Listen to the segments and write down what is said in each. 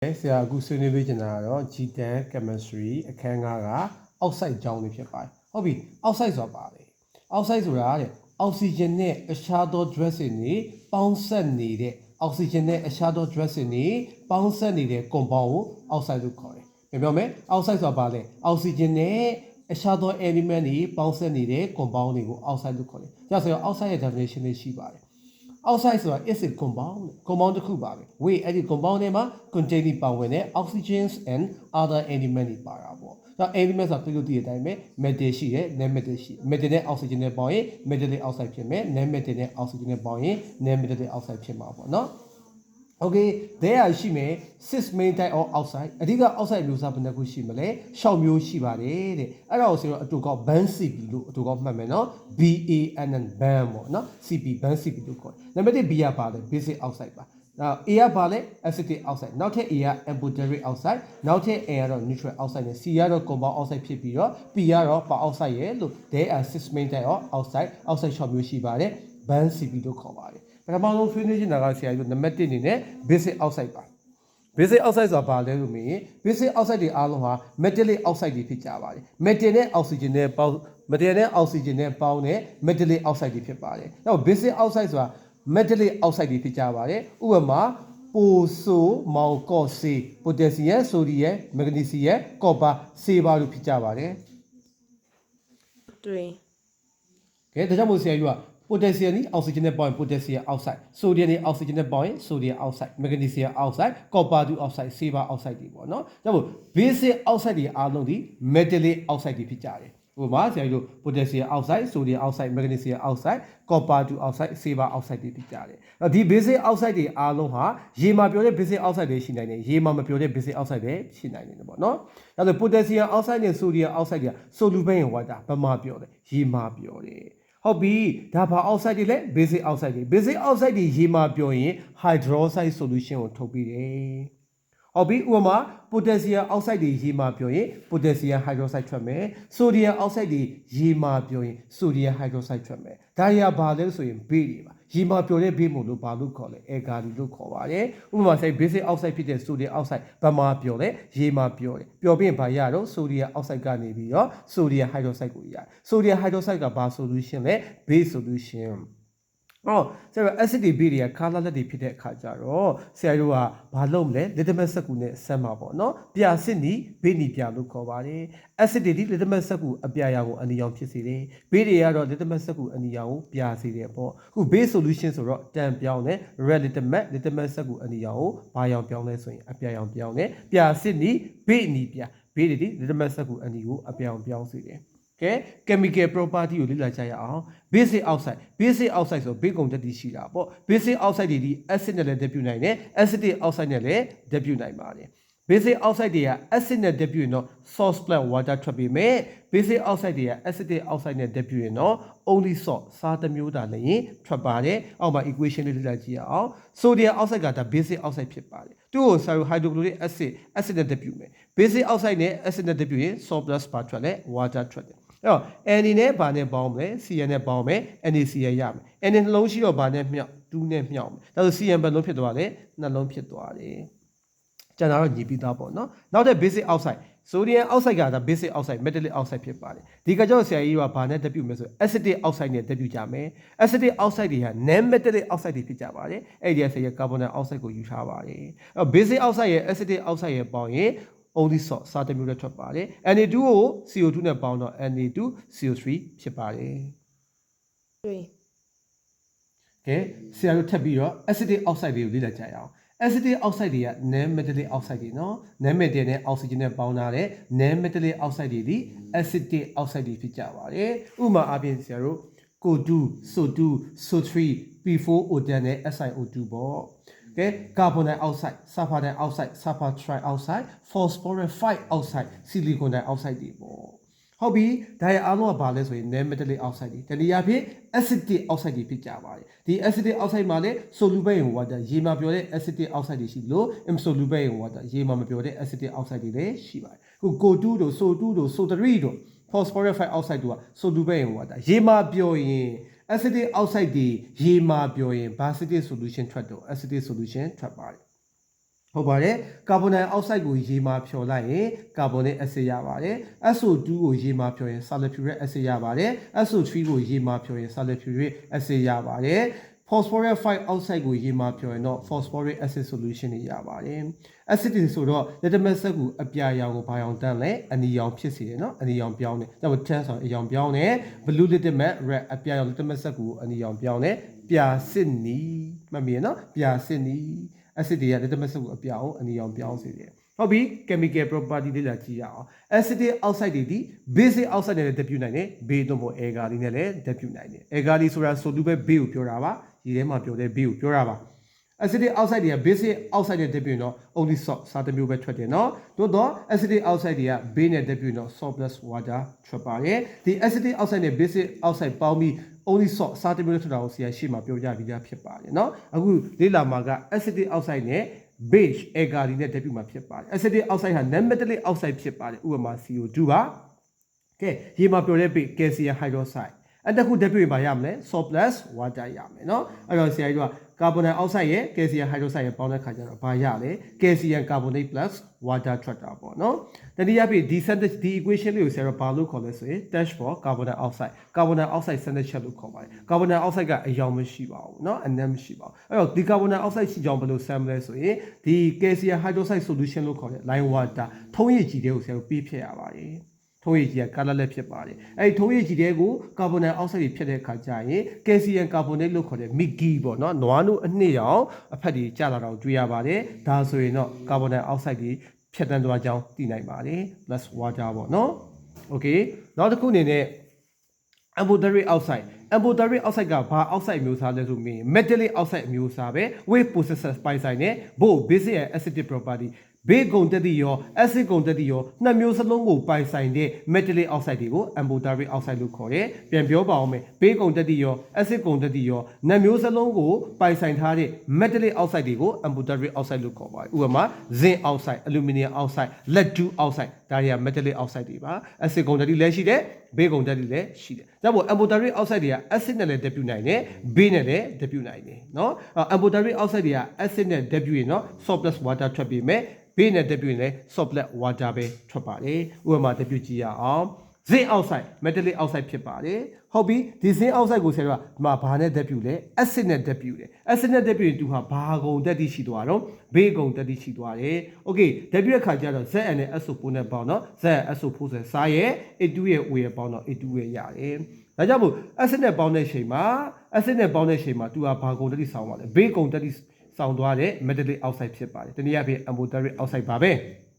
ဆရာအခုဆွေးနွေးပေးချင်တာကတော့ G10 Chemistry အခန်း5က Oxide အကြောင်းလေးဖြစ်ပါတယ်။ဟုတ်ပြီ Oxide ဆိုတာပါလေ Oxide ဆိုတာတဲ့ Oxygen နဲ့အခြားသော dressing တွေပေါင်းစပ်နေတဲ့ Oxygen နဲ့အခြားသော dressing တွေပေါင်းစပ်နေတဲ့ compound ကို Oxide လို့ခေါ်တယ်။ပြောမယ် Oxide ဆိုတာပါလေ Oxygen နဲ့အခြားသော element တွေပေါင်းစပ်နေတဲ့ compound တွေကို Oxide လို့ခေါ်တယ်။ဒါဆိုရင် Oxide ရဲ့ definition လေးရှိပါတယ်။ Oxide ဆိုတာ is a compound တစ်ခုပါပဲ။ အဲ့ဒီ compound ထဲမှာ contain ပါဝင်တဲ့ oxygens and other element တွေပါတာပေါ့။ဒါ element ဆိုတာသူတို့ဒီအတိုင်းပဲ metal ရှိတယ် non-metal ရှိတယ်။ metal နဲ့ oxygen နဲ့ပေါင်းရင် metallic oxide ဖြစ်မယ်။ non-metal နဲ့ oxygen နဲ့ပေါင်းရင် non-metallic oxide ဖြစ်မှာပေါ့နော်။ Okay, there ရှိမယ် six main type of oxide အဓိက oxide မျိုးစားဘယ်နှခုရှိမလဲ6မျိုးရှိပါတယ်တဲ့အဲ့ဒါကိုဆိုတော့အတူကောက် band CP လို့အတူကောက်မှတ်မယ်နော် BAN band ပေါ့နော် CP band CP လို့ခေါ်တယ်နံပါတ်1 B ကပါလဲ basic oxide ပါနောက် A ကပါလဲ acetic oxide နောက်ထပ် A က amphoteric oxide နောက်ထပ် A ကတော့ neutral oxide နဲ့ C ကတော့ compound oxide ဖြစ်ပြီးတော့ P ကတော့ peroxide ရဲ့လို့ there are six main type of oxide 6မျိုးရှိပါတယ် band CP လို့ခေါ်ပါတယ်ပထမဆုံးဆွေးနွေးချင်တာကဆရာကြီးတို့နံပါတ်1အနေနဲ့ basic oxide ပါ basic oxide ဆိုတာဘာလဲလို့မေးရင် basic oxide တွေအားလုံးဟာ metallic oxide တွေဖြစ်ကြပါတယ် metal နဲ့ oxygen နဲ့ပေါင်း metal နဲ့ oxygen နဲ့ပေါင်းတဲ့ metallic oxide တွေဖြစ်ပါတယ်နောက် basic oxide ဆိုတာ metallic oxide တွေဖြစ်ကြပါတယ်ဥပမာပိုဆိုမောင်ကော့ဆေး potassium sodium magnesium copper ဆေးပါလို့ဖြစ်ကြပါတယ်对ကဲဒါကြောင့်မို့ဆရာကြီးကpotassium นี่ oxygen နဲ့ပေါင်းရင် potassium oxide sodium นี่ oxygen နဲ့ပေါင်းရင် sodium oxide magnesium oxide copper oxide silver oxide တွေပေါ့နော်ဒါမို့ basic oxide တွေအားလုံးဒီ metallic oxide တွေဖြစ်ကြတယ်ဥပမာဆရာကြီးတို့ potassium oxide sodium oxide magnesium oxide copper oxide silver oxide တွေဖြစ်ကြတယ်အဲ့ဒီ basic oxide တွေအားလုံးဟာရေမှာပြောတဲ့ basic oxide တွေရှိနိုင်တယ်ရေမှာမပြောတဲ့ basic oxide တွေရှိနိုင်တယ်ပေါ့နော်ဒါဆို potassium oxide နဲ့ sodium oxide တွေက soluble in water ဘာမှပြောတယ်ရေမှာပြောတယ်ဟုတ်ပြီဒါဘာ oxide တွေလဲ basic oxide တွေ basic oxide တွေရေမှာပြောရင် hydroxide solution ကိုထုတ်ပြီးတယ်ဟုတ်ပြီဥပမာ potassium oxide တွေရေမှာပြောရင် potassium hydroxide ထွက်မယ် sodium oxide တွေရေမှာပြောရင် sodium hydroxide ထွက်မယ်ဒါတွေကဘာလဲဆိုရင် base တွေပါရေမှာပြောတဲ့ base မို့လို့ဘာလို့ခေါ်လဲ alkali လို့ခေါ်ပါတယ်ဥပမာဆိုရင် basic oxide ဖြစ်တဲ့ sodium oxide ဘာမှာပြောလဲရေမှာပြောတယ်ပြောပြီးရင်ဘာရတော့ sodium oxide ကနေပြီးတော့ sodium hydroxide ကိုရတယ် sodium hydroxide ကဘာ solution လဲ base solutionဆရာတို့ acid တွေ base တွေက colorless တွေဖြစ်တဲ့အခါကျတော့ဆရာတို့ကဘာလုပ်မလဲ litmus စက္ကူနဲ့ဆက်မှာပေါ့နော်ပြာစစ်နီ base နီပြလို့ခေါ်ပါတယ် acid တွေဒီ litmus စက္ကူအပြာရောင်ကိုအနီရောင်ဖြစ်စေတယ် base တွေကတော့ litmus စက္ကူအနီရောင်ကိုပြစေတယ်ပေါ့အခု base solution ဆိုတော့တန်ပြောင်းတယ် red litmus စက္ကူအနီရောင်ကိုဘာရောင်ပြောင်းလဲဆိုရင်အပြာရောင်ပြောင်းတယ်ပြာစစ်နီ base နီပြ base တွေဒီ litmus စက္ကူအနီကိုအပြာရောင်ပြောင်းစေတယ်ကဲ chemical property ကိုလေ့လာကြရအောင် basic oxide ဆို base ကုန်တက်တည်ရှိတာပေါ့ basic oxide တွေဒီ acid နဲ့လည်းတက်ပြူနိုင်တယ် acetic oxide နဲ့လည်းတက်ပြူနိုင်ပါတယ် basic oxide တွေက acid နဲ့တက်ပြူရင်တော့ salt plus water ထွက်ပြီးမယ် basic oxide တွေက acetic oxide နဲ့တက်ပြူရင်တော့ only salt စားတစ်မျိုးသာလည်းထွက်ပါတယ်အောက်မှာ equation လေးလေ့လာကြည့်ရအောင် sodium oxide ကဒါ basic oxide ဖြစ်ပါတယ်သူ့ကို hydrochloric acid နဲ့တက်ပြူမယ် basic oxide နဲ့ acid နဲ့တက်ပြူရင် salt plus ဘာထွက်လဲ water ထွက်တယ်အဲ့တော့ Na နဲ့ဘာနဲ့ပေါင်းမလဲ Cn နဲ့ပေါင်းမယ် NaCl ရမယ် Na နှလုံးရှိတော့ဘာနဲ့မြောက်2နဲ့မြောက်မယ်ဒါဆို Cn ဘယ်လုံးဖြစ်သွားလဲနှလုံးဖြစ်သွားတယ်ကျန်တာတော့ညီပြီးသားပေါ့နော်နောက်တဲ့ basic oxide sodium oxide ကဒါ basic oxide metallic oxide ဖြစ်ပါတယ်ဒီကကြောင့်ဆရာကြီးကဘာနဲ့တက်ပြမယ်ဆို acetic oxide နဲ့တက်ပြကြမယ် acetic oxide တွေက non metallic oxide တွေဖြစ်ကြပါတယ်အဲ့ဒီဆရာကြီး carbon dioxide ကိုယူထားပါတယ်အဲ့ basic oxide ရဲ့ acetic oxide ရဲ့ပေါင်းရင်only salt စားတစ်မျိုးနဲ့ထွက်ပါတယ် Na2 ကို CO2 နဲ့ပေါင်းတော့ Na2CO3 ဖြစ်ပါတယ်对ကဲဆရာတို့ထပ်ပြီးတော့ acetic oxide တွေကိုလေ့လာကြရအောင် acetic oxide တွေက non metallic oxide တွေနော် non metal နဲ့ oxygen နဲ့ပေါင်းထားတဲ့ non metallic oxide တွေဒီ acetic oxide တွေဖြစ်ကြပါတယ်ဥပမာအပြင်ဆရာတို့ CO2 SO2 SO3 P4O10 နဲ့ SiO2 ပေါ့ကဲ carbon dioxide sulfur dioxide sulfur trioxide phosphorus oxide silicon dioxide တွေပေါ့ဟုတ်ပြီဒါရအားလုံးကဘာလဲဆိုရင် non metallic oxide တွေတနည်းအားဖြင့် acetic oxide တွေဖြစ်ကြပါတယ်ဒီ acetic oxide မှာလည်း soluble in water ရေမှာပြောတဲ့ acetic oxide တွေရှိလို့ insoluble in water ရေမှာမပြောတဲ့ acetic oxide တွေလည်းရှိပါတယ်ခု CO2 တို့ SO2 တို့ SO3 တို့ phosphorus oxide တို့က soluble in water ရေမှာပြောရင် acetic oxide တွေရေမှာပြောရင် basic solution ထွက်တော့ acetic solution ထွက်ပါတယ် ဟုတ်ပါတယ်ကာဗွန်ဒိုင်အောက်ဆိုက်ကိုရေမှာဖြော်လိုက်ရင်ကာဗွန်နိတ်အက်ဆစ်ရပါတယ် SO2 ကိုရေမှာဖြော်ရင် sulfuric acid ရပါတယ် SO3 ကိုရေမှာဖြော်ရင် sulfuric acid ရပါတယ် phosphorus 5 oxide ကိုရေမှာဖြော်ရင်တော့ phosphoric acid solution တွေရပါတယ် acid တွေဆိုတော့ litmus စက်ကူအပြာရောင်ကိုဘာရောင်တန်းလဲအနီရောင်ဖြစ်စေတယ်เนาะအနီရောင်ပြောင်းတယ်ဒါပေမဲ့ tan ဆိုရင်အရောင်ပြောင်းတယ် blue litmus red အပြာရောင် litmus စက်ကူအနီရောင်ပြောင်းတယ်ပြာစစ်နီမှတ်မိရเนาะပြာစစ်နီacid တွေက litmus စက်ကူအပြာအောင်အနီရောင်ပြောင်းစေတယ်ဟုတ်ပြီ chemical property တွေလာကြည့်ရအောင် acetic oxide တွေဒီ basic oxide နဲ့တက်ပြနိုင်တယ် base တော့ agar တွေနဲ့လည်းတက်ပြနိုင်တယ် agar တွေဆိုတာ soluble base ကိုပြောတာပါဒီထဲမှာပြောတဲ့ base ကိုပြောတာပါ acetic oxide တွေက basic oxide နဲ့တက်ပြရင်တော့ only salt စာတစ်မျိုးပဲထွက်တယ်เนาะတို့တော့ acetic oxide တွေက base နဲ့တက်ပြရင်တော့ salt plus water ထွက်ပါတယ်ဒီ acetic oxide နဲ့ basic oxide ပေါင်းပြီး only salt စာတစ်မျိုးနဲ့ထွက်တာကိုဆရာရှေ့မှာပြောကြပြီးသားဖြစ်ပါတယ်เนาะအခုလေ့လာမှာက acetic oxide နဲ့ base agar တွေနဲ့တက်ပြမှာဖြစ်ပါတယ် acetic oxide ဟာ non-metallic oxide ဖြစ်ပါတယ်ဥပမာ CO2 ပါကဲရေမှာပြောတဲ့ base calcium hydroxide အဲ့တခုတက်ပြမှာရမလဲ salt plus water ရမယ်เนาะအဲ့တော့ဆရာကြီးတို့ကကာဗွန်ဒိုင်အောက်ဆိုက်ရဲ့ calcium hydroxide ရဲ့ပေါင်းတဲ့ခါကျတော့ဘာရလဲ calcium carbonate plus water ထွက်တာပေါ့เนาะတတိယပြဒီ sentence ဒီ equation လေးကိုဆရာတို့ဘာလို့ခေါ်လဲဆိုရင် dash for carbon dioxide carbon dioxide sentence ချက်လို့ခေါ်ပါတယ် carbon dioxide ကအယောင်မရှိပါဘူးเนาะအနက်မရှိပါဘူးအဲ့တော့ဒီ carbon dioxide ရှိကြောင်းဘယ်လို sum လဲဆိုရင်ဒီ calcium hydroxide solution လို့ခေါ်တဲ့ lime water ထုံးရည်ကြည်တဲ့ကိုဆရာတို့ပေးဖြည့်ရပါတယ်ထုံးရည်ကြီးက color လက်ဖြစ်ပါတယ်အဲ့ဒီထုံးရည်ကြီးတွေကိုကာဗွန်ဒိုင်အောက်ဆိုက်တွေဖြစ်တဲ့အခါကျရင်ကယ်လ်ဆီယမ်ကာဗွန်နိတ်လို့ခေါ်တဲ့ Mickey ပေါ့နော်နွားနို့အနှစ်ရောင်အဖက်တွေကျလာတော့တွေ့ရပါတယ်ဒါဆိုရင်တော့ကာဗွန်ဒိုင်အောက်ဆိုက်တွေဖြတ်တန်းသွားကြောင်းသိနိုင်ပါတယ် plus water ပေါ့နော် okay နောက်တစ်ခုအနေနဲ့ amphoteric oxide amphoteric oxide ကဘာ oxide မျိုးစားလဲဆိုရင် metallic oxide မျိုးစားပဲ weight processor ပိုင်ဆိုင်တဲ့ both basic and acidic property ဘေးကုန်တက်သည့်ရော acid ကုန်တက်သည့်ရောနှစ်မျိုးစလုံးကိုပိုင်ဆိုင်တဲ့ metallic oxide တွေကို amphoteric oxide လို့ခေါ်တယ်။ပြန်ပြောပါအောင်မယ်။ဘေးကုန်တက်သည့်ရော acid ကုန်တက်သည့်ရောနှစ်မျိုးစလုံးကိုပိုင်ဆိုင်ထားတဲ့ metallic oxide တွေကို amphoteric oxide လို့ခေါ်ပါတယ်။ဥပမာ zinc oxide, aluminum oxide, lead 2 oxide ဒါတွေက metallic oxide တွေပါ။ acid ကုန်တက်သည့်လည်းရှိတယ်။ဘေးကုန်တက်သည့်လည်းရှိတယ်။ဒါမို့ amphoteric oxide တွေက acid နဲ့လည်းတက်ပြနိုင်တယ်။ဘေးနဲ့လည်းတက်ပြနိုင်တယ်။နော်။ amphoteric oxide တွေက acid နဲ့တက်ပြရင်နော် salt plus water ထွက်ပြီးမယ်။ဘေးနဲ့တက်ပြရင်လည်း salt plus water ပဲထွက်ပါတယ်ဥပမာတက်ပြကြည့်ရအောင် zinc oxide metallic oxide ဖြစ်ပါတယ်ဟုတ်ပြီဒီ zinc oxide ကိုဆရာတို့ကဒီမှာဘာနဲ့တက်ပြလဲ acid နဲ့တက်ပြတယ် acid နဲ့တက်ပြရင်သူဟာဘာကုန်တက်တိရှိသွားတော့ဘေးကုန်တက်တိရှိသွားတယ် okay တက်ပြတဲ့ခါကျတော့ Zn နဲ့ SO4 နဲ့ပေါင်းတော့ Zn SO4 ဆိုစားရဲ့ A2 ရဲ့ O ရဲ့ပေါင်းတော့ A2 ရဲ့ရတယ်ဒါကြောင့်မို့ acid နဲ့ပေါင်းတဲ့ချိန်မှာ သူကဘာကုန်တက်တိဆောင်းပါလဲဘေးကုန်တက်တိဆောင်သွားတဲ့ metallic oxide ဖြစ်ပါတယ်။တနည်းအားဖြင့် amphoteric oxide ပါပဲ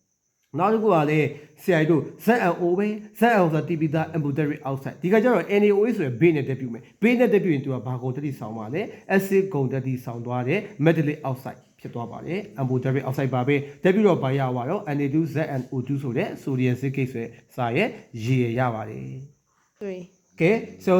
။နောက်တစ်ခုကလည်းဆရာတို့ ZnO ပဲ ZnO ဆိုတာတိပိသား amphoteric oxide ဒီကကျတော့ NaOH ဆိုရယ်ဘေးနဲ့တက်ပြမယ်။ဘေးနဲ့တက်ပြရင်သူကဘာကုန်တက်တိဆောင်ပါလဲ acid ကုန်တက်တိဆောင်သွားတဲ့ metallic oxide ဖြစ်သွားပါတယ်။ amphoteric oxide ပါပဲ။တက်ပြတော့ဘာရပါတော့ Na2ZnO2 ဆိုတဲ့ sodium silicate ဆိုတဲ့စာရဲ့ရေရပါတယ်။ 3ကဲ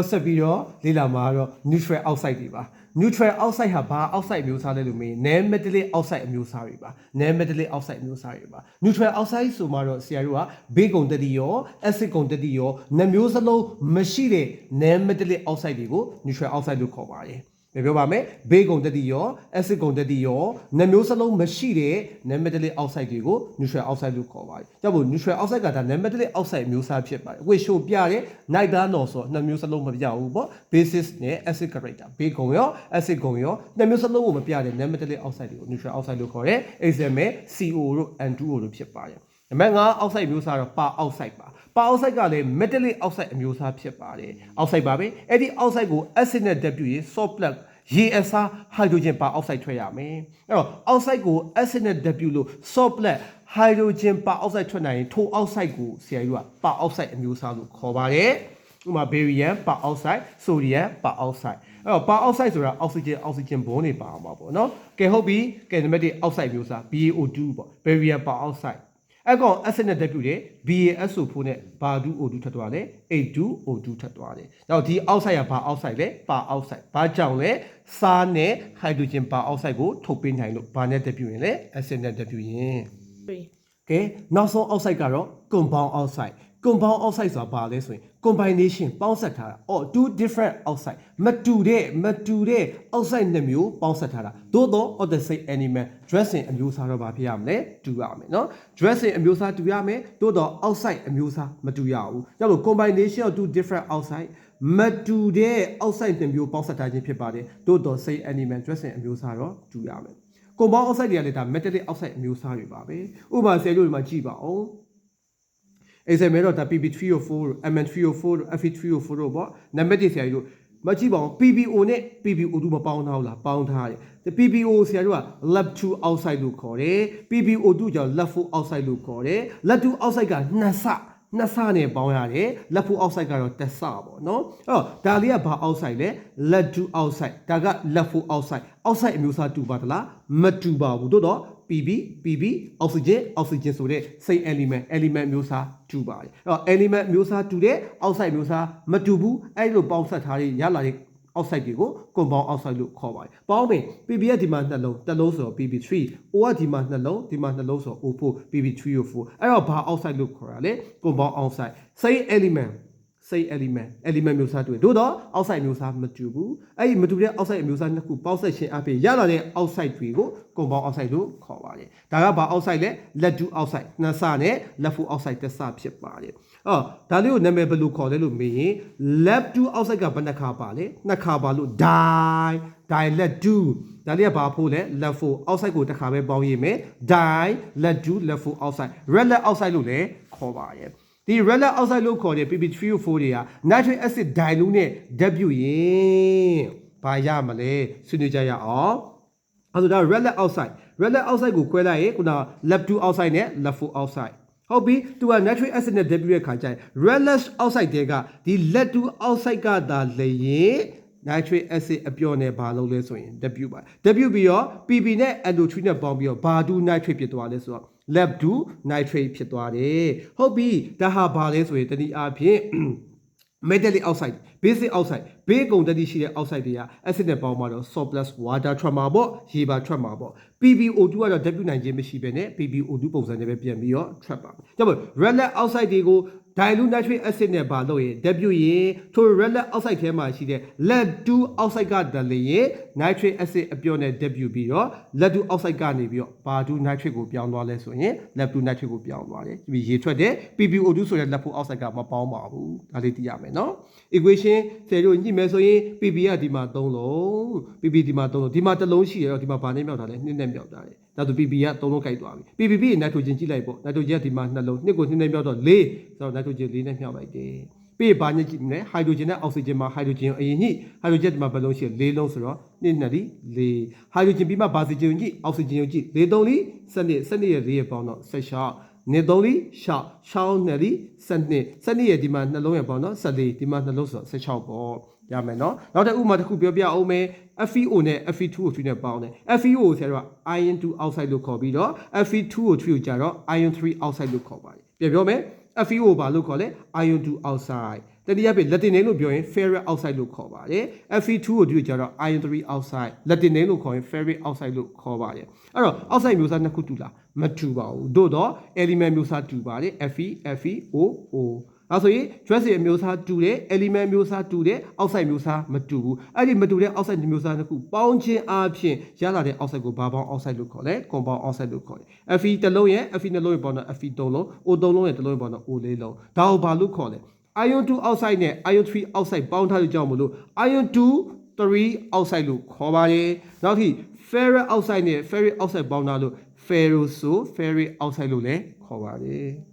ဆက်ပြီးတော့လေ့လာမှာတော့ neutral oxide တွေပါ neutral oxide ဟာဘာ oxide မျိုးစားလဲလို့မေး non metallic oxide အမျိုးစားတွေပါ non metallic oxide အမျိုးစားတွေပါ neutral oxide ဆိုမှတော့ဆရာတို့ကဘေးကုန်တက်တိရော acid ကုန်တက်တိရောနှစ်မျိုးစလုံးမရှိတဲ့ non metallic oxide တွေကို neutral oxide လို့ခေါ်ပါတယ်ပြောပါမယ်ဘေးကုန်တက်တိရော acid ကုန်တက်တိရောနှစ်မျိုးစလုံးမရှိတဲ့ non metallic oxide တွေကို neutral oxide လို့ခေါ်ပါတယ်။ကြောင့်မို့ neutral oxide ကဒါ non metallic oxide မျိုးစားဖြစ်ပါတယ်။ဝေရှိုပြတဲ့ nitrogenol ဆိုနှစ်မျိုးစလုံးမပြဘူးပေါ့ basis နဲ့ acid character ဘေးကုန်ရော acid ကုန်ရောနှစ်မျိုးစလုံးကိုမပြတဲ့ non metallic oxide တွေကို neutral oxide လို့ခေါ်တယ်။ example CO တို့ N2O တို့ဖြစ်ပါတယ်။နံပါတ်5 oxide မျိုးစားတော့ per oxide ပါ။ per oxide ကလည်း metallic oxide အမျိုးစားဖြစ်ပါတယ်။ oxide ပါပဲ။အဲ့ဒီ oxide ကို acid နဲ့တက်ပြရင် salt plus ရေအစား hydrogen per oxide ထွက်ရမယ်အဲ့တော့ oxide ကို acid နဲ့တက်ပြလို့ salt plus hydrogen per oxide ထွက်နိုင်ရင်ထို oxide ကိုဆရာကြီးက per oxide အမျိုးအစားလို့ခေါ်ပါတယ်ဥပမာ barium per oxide sodium per oxide အဲ့တော့ per oxide ဆိုတာ oxygen bond တွေပါအောင်ပါပေါ့နော်ကဲဟုတ်ပြီကဲနံပါတ်1 oxide မျိုးစား BaO2 ပေါ့ barium per oxide အဲ့ကောင် acid နဲ့တက်ပြတယ် BaSO4 နဲ့ဘာ 2O2 ထပ်သွားတယ် A2O2 ထပ်သွားတယ်။ဒါတော့ဒီ oxide ကဘာ oxide လဲ per oxide ဘာကြောင့်လဲစားနဲ့ hydrogen per oxide ကိုထုတ်ပေးနိုင်လို့ဘာနဲ့တက်ပြရင်လဲ acid နဲ့တက်ပြရင်ကဲနောက်ဆုံး oxide ကတော့ compound oxide compound oxide ဆိုတာဘာလဲဆိုရင် combination ပေါင်းစပ်ထားတာ or two different oxide မတူတဲ့ oxide နှစ်မျိုးပေါင်းစပ်ထားတာသို့တော့ of the same element dressing အမျိုးအစားတော့ဘာဖြစ်ရမလဲတူရမယ်เนาะ dressing အမျိုးအစားတူရမယ်သို့တော့ oxide အမျိုးအစားမတူရဘူးဒါလို့ combination of two different oxide မတူတဲ့ oxide နှစ်မျိုးပေါင်းစပ်ထားခြင်းဖြစ်ပါတယ်သို့တော့ same element dressing အမျိုးအစားတော့တူရမယ် compound oxide တွေကလည်းဒါ metallic oxide အမျိုးအစားတွေပါပဲဥပမာဆယ်လို့ဒီမှာကြည့်ပါအောင် example တော့ဒါ PP304 တို့ MN304 တို့ Fe304 တို့ပေါ့နံပါတ်1ဆရာကြီးတို့မကြည့်ပါအောင် PBO နဲ့ PBO2 မပေါင်းထားဘူးလားပေါင်းထားတယ် PBO ဆရာတို့က lab 2 oxide လို့ခေါ်တယ် PBO2 ကြောင့် lab 4 oxide လို့ခေါ်တယ် lab 2 oxide ကနှစ်ဆနဲ့ပေါင်းရတယ် lab 4 oxide ကတော့တစ်ဆပေါ့နော်အဲ့တော့ဒါလေးကဘာ oxide လဲ lab 2 oxide ဒါက lab 4 oxide oxide အမျိုးအစားတူပါသလားမတူပါဘူးတို့တော့ PB oxygen ဆိုတဲ့ same element မျိုးစားတူပါတယ်အဲ့တော့ element မျိုးစားတူတဲ့ oxide မျိုးစားမတူဘူးအဲ့လိုပေါင်းစပ်ထားရလာတဲ့ oxide တွေကို compound oxide လို့ခေါ်ပါတယ်ပေါင်းမယ် PB ကဒီမှာနှလုံးတစ်လုံးဆိုတော့ PB3 O ကဒီမှာနှလုံးဆိုတော့ O4 PB3O4 အဲ့တော့ဘာ oxide လို့ခေါ်တာလဲ compound oxide same element မျိုးစားတူတယ်သို့တော့ oxide မျိုးစားမတူဘူးအဲ့ဒီမတူတဲ့ oxide မျိုးစားနှစ်ခုပေါင်းစပ်ခြင်းအပြင်ရလာတဲ့ oxide တွေကို compound oxide လို့ခေါ်ပါတယ်ဒါကဘာ oxide လဲ lead 2 oxide နှစ်ဆနဲ့ lead 4 oxide တစ်ဆဖြစ်ပါတယ်အော်ဒါလေးကိုနာမည်ဘယ်လိုခေါ်လဲလို့မေးရင် lead 2 oxide ကဘယ်နှခါပါလဲနှစ်ခါပါလို့ lead 2ဒါလေးကဘာဖို့လဲ lead 4 oxide ကိုတစ်ခါပဲပေါင်းရေးမယ် lead 2 lead 4 oxide red lead oxide လို့လည်းခေါ်ပါတယ်ဒီ red lead oxide လို့ခေါ်တဲ့ PP3O4 တွေက nitric acid dilute နဲ့ဓာတ်ပြုတ်ရင်ဘာရမလဲဆွေးနွေးကြရအောင်အဲ့ဒါ red lead oxide ကိုခွဲလိုက်ရင်ခုန lead 2 oxide နဲ့ lead 4 oxide ဟုတ်ပြီသူက nitric acid နဲ့ဓာတ်ပြုတ်ရဲ့ခါကျရင် red lead oxide တွေကဒီ lead 2 oxide ကသာလျင်nitric acid အပြော့နဲ့ဘာလုပ်လဲဆိုရင်ဓာတ်ပြုတ်ပြီးတော့ PP နဲ့ NO3 နဲ့ပေါင်းပြီးတော့ဘာ2 nitrate ဖြစ်သွားလဲဆိုတော့lab 2 nitrate ဖြစ်သွားတယ်ဟုတ်ပြီဒါဟာဘာလဲဆိုရင်တနည်းအားဖြင့် metallic oxide basic oxide ဘေးကုန်တတိရှိတဲ့ oxide တွေက acid နဲ့ပေါင်းမှတော့ salt plus water ထွက်မှာပေါ့ရေပါထွက်မှာပေါ့ PbO2 ကတော့ဓာတ်ပြုတ်နိုင်ခြင်းမရှိဘဲနဲ့ PbO2 ပုံစံနဲ့ပဲပြန်ပြီးတော့ထွက်ပါမယ်ဒါပေမဲ့ red lead oxide တွေကို dilute nitric acid နဲ့ပါလို့ရင်ဓာတ်ပြုတ်ရင်ထို red lead oxide ထဲမှာရှိတဲ့ lead 2 oxide ကတည်းက nitric acid အပြော့နဲ့ဓာတ်ပြုတ်ပြီးတော့ lead 2 oxide ကနေပြီးတော့ဘာ2 nitrate ကိုပြောင်းသွားလဲဆိုရင် lead 2 nitrate ကိုပြောင်းသွားတယ်ဒီရေထွက်တဲ့ PbO2 ဆိုတဲ့ lead 4 oxide ကမပေါင်းပါဘူးဒါလေးသိရမယ်နော် equation ဆယ်လို့ညှိမယ်ဆိုရင် PP ကဒီမှာ3လုံး PP ဒီမှာ3လုံးဒီမှာတစ်လုံးရှိရတော့ဒီမှာဘာနဲ့မြောက်တာလဲ2နဲ့မြောက်တာလေဒါဆို PP က3လုံးခိုက်သွားပြီ PP ရဲ့ nitrogen ကြည့်လိုက်ပေါ့ nitrogen ကဒီမှာ2လုံး2ကို2နဲ့မြောက်တော့4ဆိုတော့ nitrogen 4နဲ့မြောက်လိုက်တယ်ပြီးဘာညစ်ကြည့်မလဲ hydrogen နဲ့ oxygen မှာ hydrogen အရင်ညှိ hydrogen ဒီမှာဘယ်လုံးရှိလဲ4လုံးဆိုတော့2နဲ့4 hydrogen ပြီးမှဘာစီဂျင်ကိုညှိ oxygen ကိုကြည့်4 3 12ရဲ့4ရဲ့ပေါင်းတော့16နေ3လီရှောင်း2လီ12ရဲ့ဒီမှာနှလုံးရဲ့ပေါင်းတော့14ဒီမှာနှလုံးဆိုတော့16ပေါ့ရမယ်နော်နောက်တစ်ဥပမာတစ်ခုပြောပြအောင်မယ် FeO နဲ့ Fe2O3 နဲ့ပေါင်းတယ် FeO ကိုဆရာတို့က iron 2 oxide လို့ခေါ်ပြီးတော့ Fe2O3 ကိုကြတော့ iron 3 oxide လို့ခေါ်ပါတယ်ပြန်ပြောမယ် FeO ကိုဘာလို့ခေါ်လဲ iron 2 oxide တတိယပြလက်တင်နည်းလို့ပြောရင် ferric oxide လို့ခေါ်ပါတယ် Fe2O3 ကိုကြတော့ iron 3 oxide လက်တင်နည်းလို့ခေါ်ရင် ferric oxide လို့ခေါ်ပါတယ်အဲ့တော့ oxide မျိုးစားနှစ်ခုတူလားမတူပါဘူးသို့တော့ element မျိုးစားတူပါတယ် FeFeOO အဲဆိုရင် dressing အမျိုးအစားတူတယ် element မျိုးစားတူတယ် oxide မျိုးစားမတူဘူးအဲ့ဒီမတူတဲ့ oxide မျိုးစားတစ်ခုပေါင်းခြင်းအပြင်ရလာတဲ့ oxide ကိုဘာပေါင်း oxide လို့ခေါ်လဲ compound oxide လို့ခေါ်တယ် Fe တစ်လုံးရဲ့ Fe နှလုံးရဲ့ပေါင်းတော့ Fe 3လုံး O 3လုံးရဲ့တစ်လုံးရဲ့ပေါင်းတော့ O 4လုံးဒါကိုဘာလို့ခေါ်လဲ iron 2 oxide နဲ့ iron 3 oxide ပေါင်းထားလို့ကြောင့်မလို့ iron 2 3 oxide လို့ခေါ်ပါတယ်နောက်ထပ် ferric oxide နဲ့ ferric oxide ပေါင်းထားလို့ ferric oxide လို့လည်းခေါ်ပါတယ်